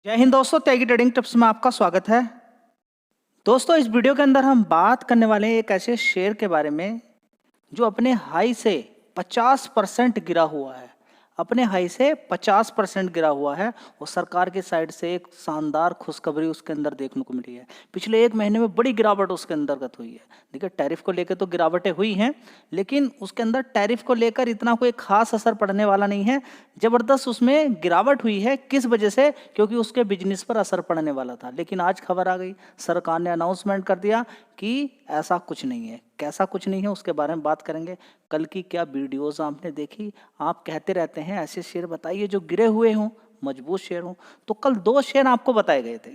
जय हिंद दोस्तों, त्यागी trading tips में आपका स्वागत है। दोस्तों, इस वीडियो के अंदर हम बात करने वाले हैं एक ऐसे शेयर के बारे में जो अपने हाई से 50% गिरा हुआ है। अपने हाई से 50% गिरा हुआ है और सरकार की साइड से एक शानदार खुशखबरी उसके अंदर देखने को मिली है। पिछले एक महीने में बड़ी गिरावट उसके अंतर्गत हुई है। देखिए, टैरिफ को लेकर तो गिरावटें हुई हैं, लेकिन उसके अंदर टैरिफ को लेकर इतना कोई खास असर पड़ने वाला नहीं है। जबरदस्त उसमें गिरावट हुई है। किस वजह से? क्योंकि उसके बिजनेस पर असर पड़ने वाला था। लेकिन आज खबर आ गई, सरकार ने अनाउंसमेंट कर दिया कि ऐसा कुछ नहीं है। कैसा कुछ नहीं है उसके बारे में बात करेंगे। कल की क्या वीडियोस आपने देखी? आप कहते रहते हैं ऐसे शेयर बताइए जो गिरे हुए हों, मजबूत शेयर हों। तो कल 2 शेयर आपको बताए गए थे।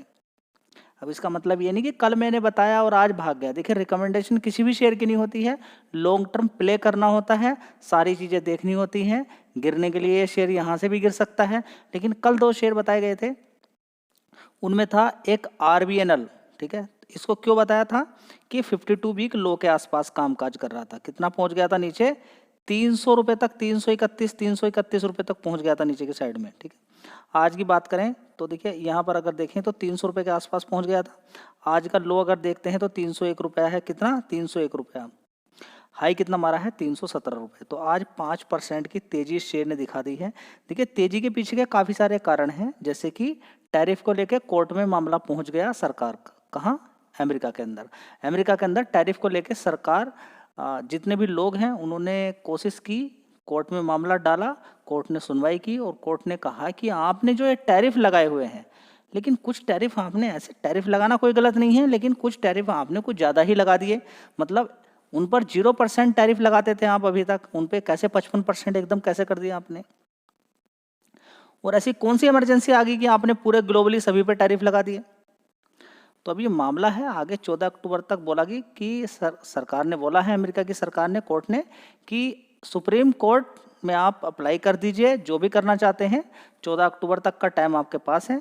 अब इसका मतलब ये नहीं कि कल मैंने बताया और आज भाग गया। देखिए, रिकमेंडेशन किसी भी शेयर की नहीं होती है। लॉन्ग टर्म प्ले करना होता है, सारी चीज़ें देखनी होती हैं। गिरने के लिए ये शेयर यहाँ से भी गिर सकता है, लेकिन कल 2 शेयर बताए गए थे। उनमें था एक RVNL। ठीक है, इसको क्यों बताया था कि 52 वीक लो के आसपास कामकाज कर रहा था। कितना पहुंच गया था नीचे? 300 रुपये तक, 331 रुपये तक पहुंच गया था नीचे की साइड में। ठीक है, आज की बात करें तो देखिए यहाँ पर अगर देखें तो 300 रुपये के आसपास पहुंच गया था। आज का लो अगर देखते हैं तो 301 रुपया है। कितना? 301 रुपया। हाई कितना मारा है? 317 रुपये। तो आज 5% की तेजी इस शेयर ने दिखा दी है। देखिए, तेजी के पीछे के काफ़ी सारे कारण हैं, जैसे कि टैरिफ को लेकर कोर्ट में मामला पहुंच गया सरकार का। कहाँ? अमेरिका के अंदर। अमेरिका के अंदर टैरिफ को लेकर सरकार, जितने भी लोग हैं उन्होंने कोशिश की, कोर्ट में मामला डाला, कोर्ट ने सुनवाई की और कोर्ट ने कहा कि आपने जो ये टैरिफ लगाए हुए हैं, लेकिन कुछ टैरिफ आपने, ऐसे टैरिफ लगाना कोई गलत नहीं है, लेकिन कुछ टैरिफ आपने कुछ ज़्यादा ही लगा दिए। मतलब उन पर 0% टैरिफ लगाते थे आप अभी तक, उन पे कैसे 55% एकदम कैसे कर दिया आपने? और ऐसी कौन सी इमरजेंसी आ गई कि आपने पूरे ग्लोबली सभी पे टैरिफ लगा दिए? तो अब ये मामला है, आगे 14 अक्टूबर तक बोला कि सरकार ने बोला है, अमेरिका की सरकार ने, कोर्ट ने, कि सुप्रीम कोर्ट में आप अप्लाई कर दीजिए जो भी करना चाहते हैं। 14 अक्टूबर तक का टाइम आपके पास है।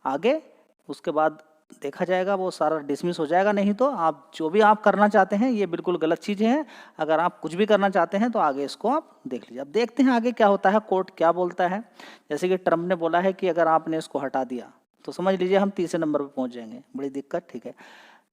आगे उसके बाद देखा जाएगा, वो सारा डिसमिस हो जाएगा। नहीं तो आप जो भी आप करना चाहते हैं, ये बिल्कुल गलत चीज़ें हैं। अगर आप कुछ भी करना चाहते हैं तो आगे इसको आप देख लीजिए। अब देखते हैं आगे क्या होता है, कोर्ट क्या बोलता है। जैसे कि ट्रम्प ने बोला है कि अगर आपने इसको हटा दिया तो समझ लीजिए हम तीसरे नंबर पर पहुंच जाएंगे, बड़ी दिक्कत। ठीक है,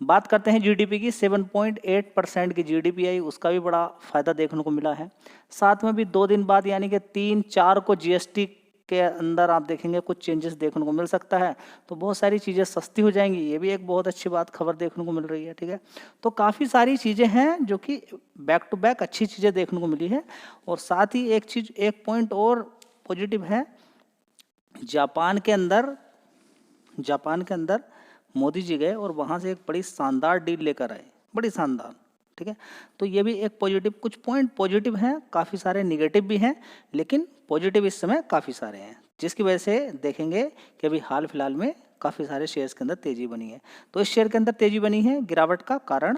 बात करते हैं जीडीपी की। 7.8% की जीडीपी आई, उसका भी बड़ा फायदा देखने को मिला है। साथ में भी 2 दिन बाद यानी कि 3-4 को जीएसटी के अंदर आप देखेंगे कुछ चेंजेस देखने को मिल सकता है, तो बहुत सारी चीज़ें सस्ती हो जाएंगी। ये भी एक बहुत अच्छी बात, खबर देखने को मिल रही है। ठीक है, तो काफ़ी सारी चीज़ें हैं जो कि बैक टू बैक अच्छी चीज़ें देखने को मिली है। और साथ ही एक चीज़, एक पॉइंट और पॉजिटिव है। जापान के अंदर मोदी जी गए और वहाँ से एक बड़ी शानदार डील लेकर आए, बड़ी शानदार। ठीक है, तो ये भी एक पॉजिटिव, कुछ पॉइंट पॉजिटिव हैं, काफ़ी सारे निगेटिव भी हैं, लेकिन पॉजिटिव इस समय काफ़ी सारे हैं, जिसकी वजह से देखेंगे कि अभी हाल फिलहाल में काफ़ी सारे शेयर्स के अंदर तेज़ी बनी है। तो इस शेयर के अंदर तेज़ी बनी है, गिरावट का कारण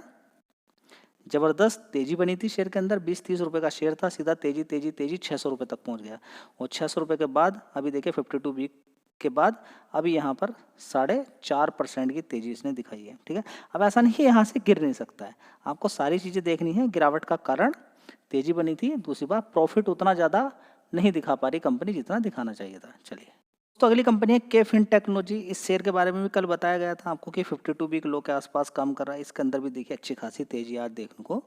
जबरदस्त तेजी बनी थी शेयर के अंदर। 20-30 रुपये का शेयर था, सीधा तेजी तेजी तेजी 600 रुपये तक पहुंच गया। और 600 रुपये के बाद अभी देखिए 52 वीक के बाद अभी यहाँ पर 4.5% की तेजी इसने दिखाई है। ठीक है, अब ऐसा नहीं है यहाँ से गिर नहीं सकता है, आपको सारी चीज़ें देखनी है। गिरावट का कारण तेजी बनी थी, दूसरी बात प्रॉफिट उतना ज़्यादा नहीं दिखा पा रही कंपनी जितना दिखाना चाहिए था। चलिए, तो अगली कंपनी है KFin टेक्नोलॉजी। इस शेयर के बारे में भी कल बताया गया था आपको कि 52 वीक लो के आसपास काम कर रहा है। इसके अंदर भी देखिए अच्छी खासी तेजी आज देखने को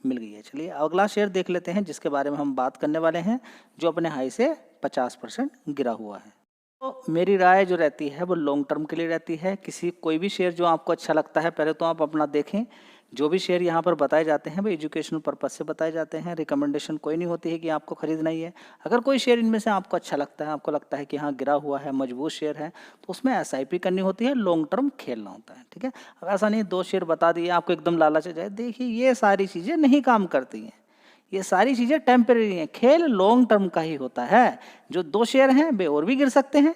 मिल गई है। चलिए, अगला शेयर देख लेते हैं जिसके बारे में हम बात करने वाले हैं, जो अपने हाई से 50% गिरा हुआ है। तो मेरी राय जो रहती है वो लॉन्ग टर्म के लिए रहती है। कोई भी शेयर जो आपको अच्छा लगता है, पहले तो आप अपना देखें। जो भी शेयर यहाँ पर बताए जाते हैं वो एजुकेशनल पर्पस से बताए जाते हैं। रिकमेंडेशन कोई नहीं होती है कि आपको खरीदना ही है। अगर कोई शेयर इनमें से आपको अच्छा लगता है, आपको लगता है कि हाँ गिरा हुआ है, मजबूत शेयर है, तो उसमें SIP करनी होती है, लॉन्ग टर्म खेलना होता है। ठीक है, अब ऐसा नहीं 2 शेयर बता दिए आपको एकदम लालच आ जाए। देखिए, ये सारी चीज़ें नहीं काम करती हैं, ये सारी चीज़ें टेम्परेरी हैं। खेल लॉन्ग टर्म का ही होता है। जो 2 शेयर हैं वे और भी गिर सकते हैं,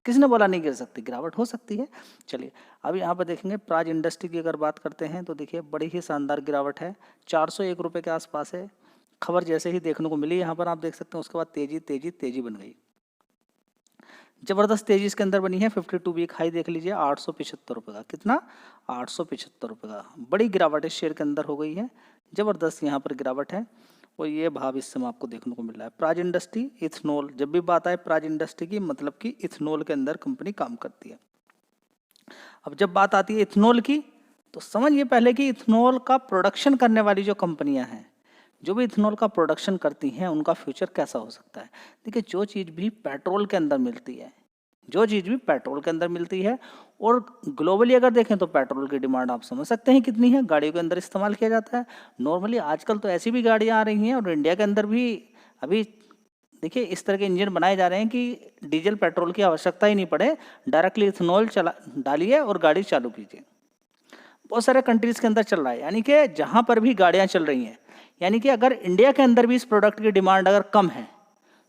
किसने बोला नहीं गिर सकती? गिरावट हो सकती है। चलिए, अब यहाँ पर देखेंगे प्राज इंडस्ट्री की अगर बात करते हैं तो देखिए बड़ी ही शानदार गिरावट है, 401 रुपये के आसपास है। खबर जैसे ही देखने को मिली यहाँ पर आप देख सकते हैं, उसके बाद तेजी तेजी तेजी बन गई, जबरदस्त तेजी इसके अंदर बनी है। 52 वीक हाई देख लीजिए 875 रुपये का। कितना? 875 रुपये का। बड़ी गिरावट इस शेयर के अंदर हो गई है, जबरदस्त यहाँ पर गिरावट है। और ये भाव इस समय आपको देखने को मिल रहा है। प्राज इंडस्ट्री इथेनॉल, जब भी बात आए प्राज इंडस्ट्री की, मतलब कि इथेनॉल के अंदर कंपनी काम करती है। अब जब बात आती है इथेनॉल की, तो समझिए पहले कि इथेनॉल का प्रोडक्शन करने वाली जो कंपनियां हैं, जो भी इथेनॉल का प्रोडक्शन करती हैं, उनका फ्यूचर कैसा हो सकता है। देखिए, जो चीज़ भी पेट्रोल के अंदर मिलती है, जो चीज़ भी पेट्रोल के अंदर मिलती है, और ग्लोबली अगर देखें तो पेट्रोल की डिमांड आप समझ सकते हैं कितनी है, गाड़ियों के अंदर इस्तेमाल किया जाता है। नॉर्मली आजकल तो ऐसी भी गाड़ियाँ आ रही हैं, और इंडिया के अंदर भी अभी देखिए इस तरह के इंजन बनाए जा रहे हैं कि डीजल पेट्रोल की आवश्यकता ही नहीं पड़े, डायरेक्टली इथेनॉल चला डालिए और गाड़ी चालू कीजिए। बहुत सारे कंट्रीज़ के अंदर चल रहा है, यानी कि जहाँ पर भी गाड़ियाँ चल रही हैं, यानी कि अगर इंडिया के अंदर भी इस प्रोडक्ट की डिमांड अगर कम है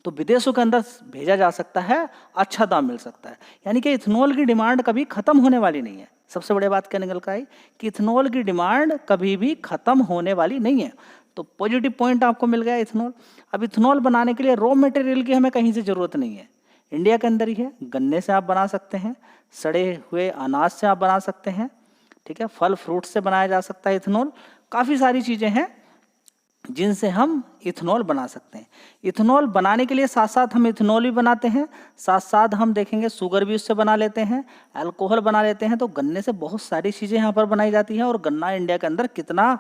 तो विदेशों के अंदर भेजा जा सकता है, अच्छा दाम मिल सकता है। यानी कि इथेनॉल की डिमांड कभी खत्म होने वाली नहीं है। सबसे बड़ी बात क्या निकल कर आई कि इथेनॉल की डिमांड कभी भी खत्म होने वाली नहीं है। तो पॉजिटिव पॉइंट आपको मिल गया इथेनॉल। अब इथेनॉल बनाने के लिए रॉ मटेरियल की हमें कहीं से ज़रूरत नहीं है, इंडिया के अंदर ही है। गन्ने से आप बना सकते हैं, सड़े हुए अनाज से आप बना सकते हैं, ठीक है, फल फ्रूट से बनाया जा सकता है इथेनॉल। काफ़ी सारी चीज़ें हैं जिनसे हम इथेनॉल बना सकते हैं। इथेनॉल बनाने के लिए साथ साथ हम इथेनॉल भी बनाते हैं, साथ साथ हम देखेंगे शुगर भी उससे बना लेते हैं, अल्कोहल बना लेते हैं। तो गन्ने से बहुत सारी चीज़ें यहाँ पर बनाई जाती हैं, और गन्ना इंडिया के अंदर कितना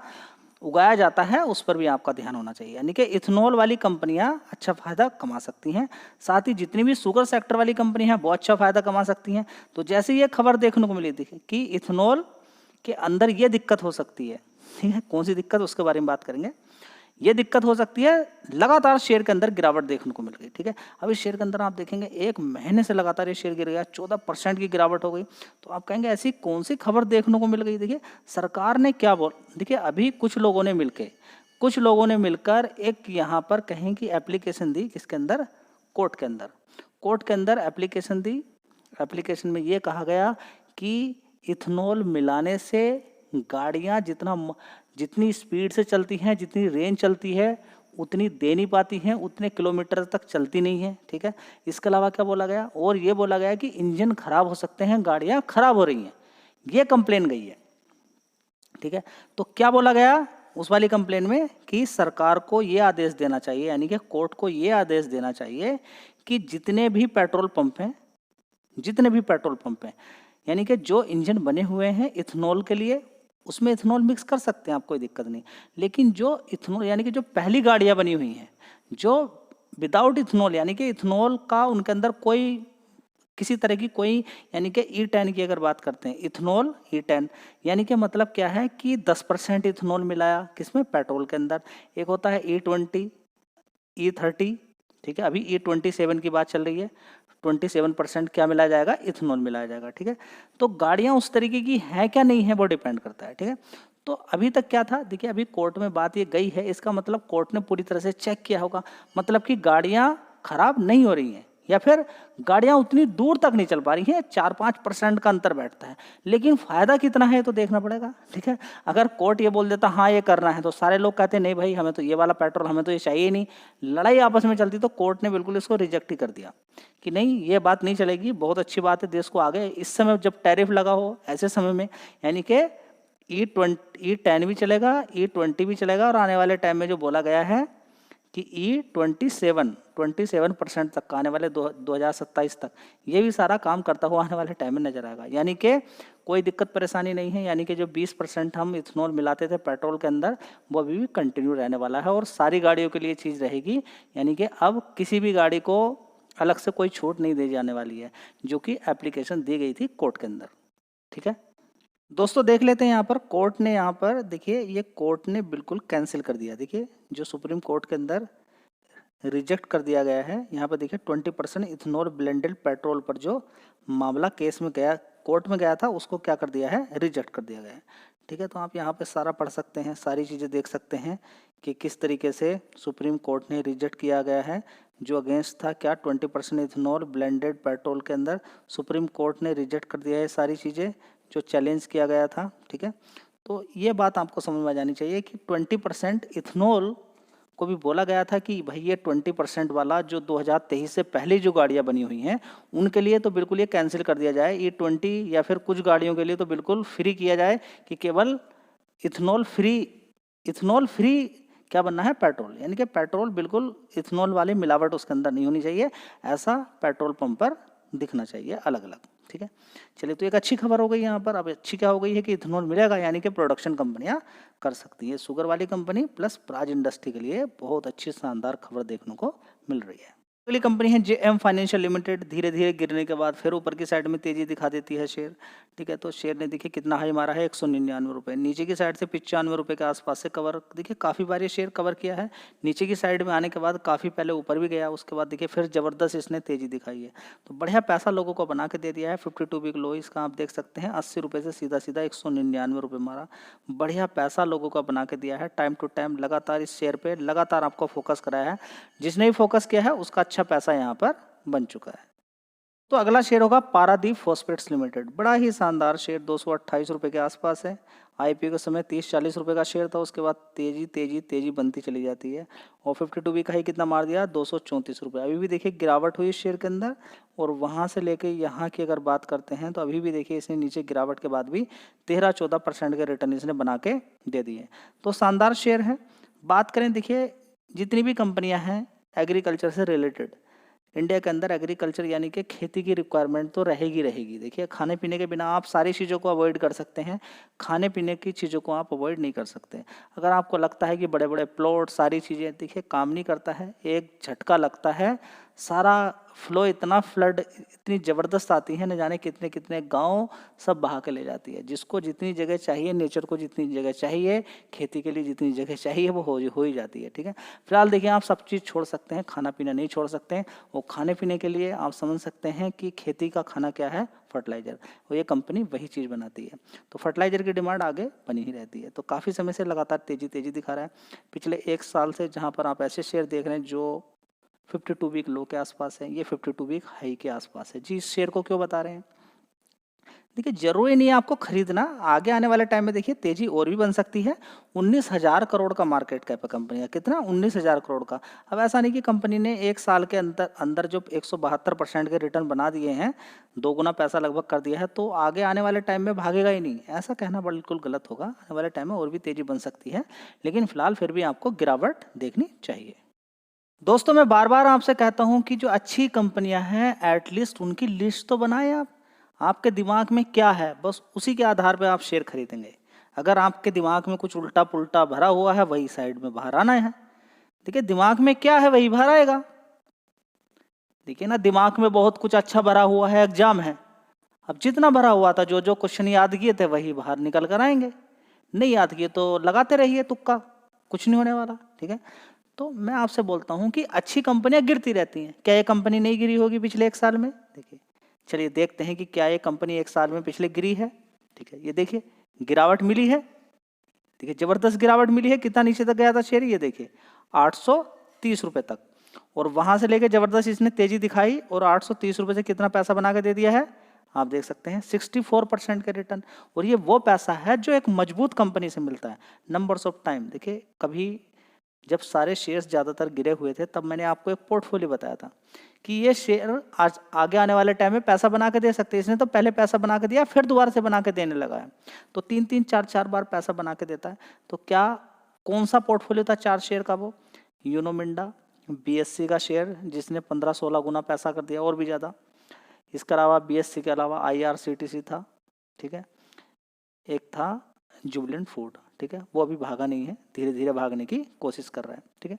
उगाया जाता है उस पर भी आपका ध्यान होना चाहिए। यानी कि इथेनॉल वाली कंपनियां अच्छा फ़ायदा कमा सकती हैं, साथ ही जितनी भी शुगर सेक्टर वाली कंपनी हैं वो अच्छा फ़ायदा कमा सकती हैं। तो जैसे ये खबर देखने को मिली थी कि इथेनॉल के अंदर ये दिक्कत हो सकती है, ठीक है, कौन सी दिक्कत उसके बारे में बात करेंगे। ये दिक्कत हो सकती है, लगातार शेयर के अंदर गिरावट देखने को मिल गई, ठीक है। अब इस शेयर के अंदर आप देखेंगे 1 महीने से लगातार ये शेयर गिर गया, 14% की गिरावट हो गई। तो आप कहेंगे ऐसी कौन सी खबर देखने को मिल गई। देखिए सरकार ने क्या देखिए अभी कुछ लोगों ने मिलकर एक यहाँ पर कहें कि एप्लीकेशन दी, किसके अंदर, कोर्ट के अंदर एप्लीकेशन दी। एप्लीकेशन में ये कहा गया कि इथेनॉल मिलाने से गाड़ियाँ जितनी स्पीड से चलती हैं, जितनी रेंज चलती है, उतनी दे नहीं पाती हैं, उतने किलोमीटर तक चलती नहीं है, ठीक है। इसके अलावा क्या बोला गया, और ये बोला गया कि इंजन खराब हो सकते हैं, गाड़ियाँ खराब हो रही हैं, ये कंप्लेन गई है, ठीक है। तो क्या बोला गया उस वाली कंप्लेन में कि सरकार को ये आदेश देना चाहिए, यानी कि कोर्ट को ये आदेश देना चाहिए कि जितने भी पेट्रोल पंप हैं, यानी कि जो इंजन बने हुए हैं इथेनॉल के लिए, उसमें इथेनॉल मिक्स कर सकते हैं आप, कोई दिक्कत नहीं। लेकिन जो इथेनॉल यानी कि जो पहली गाड़ियां बनी हुई हैं जो विदाउट इथेनॉल, यानी कि इथेनॉल का उनके अंदर कोई किसी तरह की कोई, यानी कि E10 की अगर बात करते हैं, इथेनॉल E10 यानी कि मतलब क्या है कि 10% इथेनॉल मिलाया किसमें, पेट्रोल के अंदर। एक होता है E20, E30, ठीक है, अभी E27 की बात चल रही है, 27% क्या मिलाया जाएगा, इथेनॉल मिलाया जाएगा, ठीक है। तो गाड़ियां उस तरीके की हैं क्या नहीं है वो डिपेंड करता है, ठीक है। तो अभी तक क्या था, देखिए अभी कोर्ट में बात ये गई है, इसका मतलब कोर्ट ने पूरी तरह से चेक किया होगा, मतलब कि गाड़ियां खराब नहीं हो रही हैं, या फिर गाड़ियां उतनी दूर तक नहीं चल पा रही हैं, 4-5% का अंतर बैठता है। लेकिन फायदा कितना है तो देखना पड़ेगा, ठीक है। अगर कोर्ट ये बोल देता हाँ ये करना है, तो सारे लोग कहते नहीं भाई हमें तो ये वाला पेट्रोल, हमें तो ये चाहिए ही नहीं, लड़ाई आपस में चलती। तो कोर्ट ने बिल्कुल इसको रिजेक्ट ही कर दिया कि नहीं ये बात नहीं चलेगी, बहुत अच्छी बात है, देश को आगे इस समय जब टैरिफ लगा हो ऐसे समय में, यानी कि E10 भी चलेगा, E20 भी चलेगा, और आने वाले टाइम में जो बोला गया है कि E27% तक का आने वाले 2027 तक, ये भी सारा काम करता हुआ आने वाले टाइम में नजर आएगा। यानी कि कोई दिक्कत परेशानी नहीं है, यानी कि जो 20% हम इथेनॉल मिलाते थे पेट्रोल के अंदर, वो अभी भी कंटिन्यू रहने वाला है, और सारी गाड़ियों के लिए चीज़ रहेगी। यानी कि अब किसी भी गाड़ी को अलग से कोई छूट नहीं दी जाने वाली है, जो कि एप्लीकेशन दी गई थी कोर्ट के अंदर, ठीक है। दोस्तों देख लेते हैं यहाँ पर कोर्ट ने, यहाँ पर देखिए ये कोर्ट ने बिल्कुल कैंसिल कर दिया। देखिए जो सुप्रीम कोर्ट के अंदर रिजेक्ट कर दिया गया है, यहाँ पर देखिए 20% इथेनॉल ब्लेंडेड पेट्रोल पर जो मामला केस में गया, कोर्ट में गया था, उसको क्या कर दिया है, रिजेक्ट कर दिया गया है, ठीक है। तो आप यहाँ पे सारा पढ़ सकते हैं, सारी चीज़ें देख सकते हैं कि किस तरीके से सुप्रीम कोर्ट ने रिजेक्ट किया गया है। जो अगेंस्ट था क्या, 20% इथेनॉल ब्लेंडेड पेट्रोल के अंदर सुप्रीम कोर्ट ने रिजेक्ट कर दिया है सारी चीज़ें जो चैलेंज किया गया था, ठीक है। तो ये बात आपको समझ में आ जानी चाहिए कि 20% इथेनॉल को भी बोला गया था कि भाई ये 20% वाला जो 2023 से पहले जो गाड़ियां बनी हुई हैं उनके लिए तो बिल्कुल ये कैंसिल कर दिया जाए, ये 20 या फिर कुछ गाड़ियों के लिए तो बिल्कुल फ्री किया जाए कि केवल इथेनॉल फ्री क्या बनना है, पेट्रोल, यानी कि पेट्रोल बिल्कुल इथेनॉल वाली मिलावट उसके अंदर नहीं होनी चाहिए, ऐसा पेट्रोल पंप पर दिखना चाहिए अलग अलग, ठीक है, चलिए तो एक अच्छी खबर हो गई यहाँ पर। अब अच्छी क्या हो गई है कि इथेनॉल मिलेगा, यानी कि प्रोडक्शन कंपनियाँ कर सकती है। शुगर वाली कंपनी प्लस प्राज इंडस्ट्री के लिए बहुत अच्छी शानदार खबर देखने को मिल रही है। अगली कंपनी है जेएम फाइनेंशियल लिमिटेड। धीरे धीरे गिरने के बाद फिर ऊपर की साइड में तेजी दिखा देती है शेयर, ठीक है। तो शेयर ने देखिए कितना हाई मारा है, 199 रुपये। नीचे की साइड से 95 रुपये के आसपास से कवर, देखिए काफ़ी बार ये शेयर कवर किया है। नीचे की साइड में आने के बाद काफ़ी पहले ऊपर भी गया, उसके बाद देखिए फिर ज़बरदस्त इसने तेजी दिखाई है। तो बढ़िया पैसा लोगों को बना के दे दिया है। 52 वीक लो इसका आप देख सकते हैं, 80 रुपये से सीधा सीधा 199 रुपये मारा। बढ़िया पैसा लोगों को बना के दिया है। टाइम टू टाइम लगातार इस शेयर पे लगातार आपको फोकस कराया है। जिसने भी फोकस किया है उसका अच्छा पैसा यहाँ पर बन चुका है। तो अगला शेयर होगा पारादीप फॉस्फेट्स लिमिटेड। बड़ा ही शानदार शेयर, 228 रुपये के आसपास है। आईपीओ के समय 30-40 रुपये का शेयर था, उसके बाद तेजी तेजी तेजी बनती चली जाती है। और 52 वीक हाई कितना मार दिया, 234 रुपये। अभी भी देखिए गिरावट हुई शेयर के अंदर, और वहाँ से लेके यहाँ की अगर बात करते हैं तो अभी भी देखिए इसने नीचे गिरावट के बाद भी 13-14% के रिटर्न इसने बना के दे दिए। तो शानदार शेयर है। बात करें देखिए जितनी भी कंपनियाँ हैं एग्रीकल्चर से रिलेटेड, इंडिया के अंदर एग्रीकल्चर यानी कि खेती की रिक्वायरमेंट तो रहेगी रहेगी। देखिए खाने पीने के बिना आप सारी चीज़ों को अवॉइड कर सकते हैं, खाने पीने की चीज़ों को आप अवॉइड नहीं कर सकते। अगर आपको लगता है कि बड़े बड़े प्लॉट सारी चीज़ें, देखिए काम नहीं करता है, एक झटका लगता है, सारा फ्लो इतना फ्लड इतनी ज़बरदस्त आती है, न जाने कितने कितने गांव सब बहा के ले जाती है। जिसको जितनी जगह चाहिए, नेचर को जितनी जगह चाहिए, खेती के लिए जितनी जगह चाहिए वो हो ही जाती है, ठीक है। फिलहाल देखिए आप सब चीज़ छोड़ सकते हैं, खाना पीना नहीं छोड़ सकते हैं। वो खाने पीने के लिए आप समझ सकते हैं कि खेती का खाना क्या है, फर्टिलाइज़र। वो ये कंपनी वही चीज़ बनाती है, तो फर्टिलाइज़र की डिमांड आगे बनी ही रहती है। तो काफ़ी समय से लगातार तेजी तेजी दिखा रहा है। पिछले 1 साल से जहाँ पर आप ऐसे शेयर देख रहे हैं जो 52 वीक लो के आसपास है, ये 52 वीक हाई के आसपास है। जी इस शेयर को क्यों बता रहे हैं, देखिए जरूरी नहीं है आपको खरीदना। आगे आने वाले टाइम में देखिए तेजी और भी बन सकती है। 19,000 करोड़ का मार्केट कैप है कंपनी का, कितना, 19,000 करोड़ का। अब ऐसा नहीं कि कंपनी ने 1 साल के अंदर अंदर जो 172% के रिटर्न बना दिए हैं, 2 गुना पैसा लगभग कर दिया है, तो आगे आने वाले टाइम में भागेगा ही नहीं, ऐसा कहना बिल्कुल गलत होगा। आने वाले टाइम में और भी तेजी बन सकती है, लेकिन फिलहाल फिर भी आपको गिरावट देखनी चाहिए। दोस्तों मैं बार बार आपसे कहता हूं कि जो अच्छी कंपनियां हैं एटलीस्ट उनकी लिस्ट तो बनाएं आप। आपके दिमाग में क्या है बस उसी के आधार पर आप शेयर खरीदेंगे। अगर आपके दिमाग में कुछ उल्टा पुल्टा भरा हुआ है वही साइड में बाहर आना है। देखिए दिमाग में क्या है वही बाहर आएगा। देखिए ना, दिमाग में बहुत कुछ अच्छा भरा हुआ है, एग्जाम है, अब जितना भरा हुआ था जो जो क्वेश्चन याद किए थे वही बाहर निकल कर आएंगे। नहीं याद किए तो लगाते रहिए तुक्का, कुछ नहीं होने वाला, ठीक है। तो मैं आपसे बोलता हूं कि अच्छी कंपनियां गिरती रहती हैं। क्या ये कंपनी नहीं गिरी होगी पिछले 1 साल में? देखिए चलिए देखते हैं कि क्या ये कंपनी 1 साल में पिछले गिरी है, ठीक है। ये देखिए गिरावट मिली है, देखिए जबरदस्त गिरावट मिली है। कितना नीचे तक गया था शेयर, ये देखिए 830 रुपए तक, और वहां से लेके जबरदस्त इसने तेजी दिखाई और 830 रुपए से कितना पैसा बना के दे दिया है, आप देख सकते हैं 64% के रिटर्न। और ये वो पैसा है जो एक मजबूत कंपनी से मिलता है। नंबर्स ऑफ टाइम देखिए, कभी जब सारे शेयर्स ज़्यादातर गिरे हुए थे तब मैंने आपको एक पोर्टफोलियो बताया था कि ये शेयर आज आगे आने वाले टाइम में पैसा बना के दे सकते हैं। इसने तो पहले पैसा बना के दिया, फिर दोबारा से बना के देने लगा है, तो 3-3 4-4 बार पैसा बना के देता है। तो क्या कौन सा पोर्टफोलियो था 4 शेयर का? वो यूनो मिंडा बीएससी का शेयर जिसने 15-16 गुना पैसा कर दिया और भी ज़्यादा। इसके अलावा बीएससी के अलावा आईआरसीटीसी था, ठीक है। एक था जुबिलेंट फूड, ठीक है, वो अभी भागा नहीं है, धीरे धीरे भागने की कोशिश कर रहा है, ठीक है।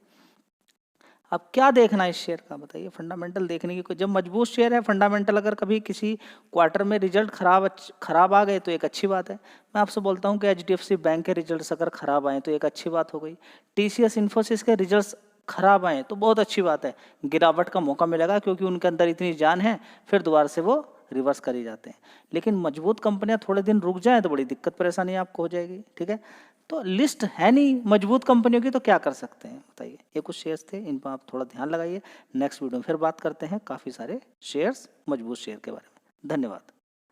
अब क्या देखना है इस शेयर का बताइए, फंडामेंटल देखने की। जब मजबूत शेयर है फंडामेंटल, अगर कभी किसी क्वार्टर में रिजल्ट खराब आ गए तो एक अच्छी बात है। मैं आपसे बोलता हूं कि एचडीएफसी बैंक के रिजल्ट्स अगर खराब आए तो एक अच्छी बात हो गई। टीसीएस इन्फोसिस के रिजल्ट्स खराब आए तो बहुत अच्छी बात है, गिरावट का मौका मिलेगा क्योंकि उनके अंदर इतनी जान है, फिर दोबारा से वो रिवर्स कर ही जाते हैं। लेकिन मजबूत कंपनियां थोड़े दिन रुक जाएं तो बड़ी दिक्कत परेशानी आपको हो जाएगी, ठीक है। तो लिस्ट है नहीं मजबूत कंपनियों की, तो क्या कर सकते हैं बताइए। ये कुछ शेयर्स थे, इन पर आप थोड़ा ध्यान लगाइए। नेक्स्ट वीडियो में फिर बात करते हैं काफ़ी सारे शेयर्स, मजबूत शेयर के बारे में। धन्यवाद।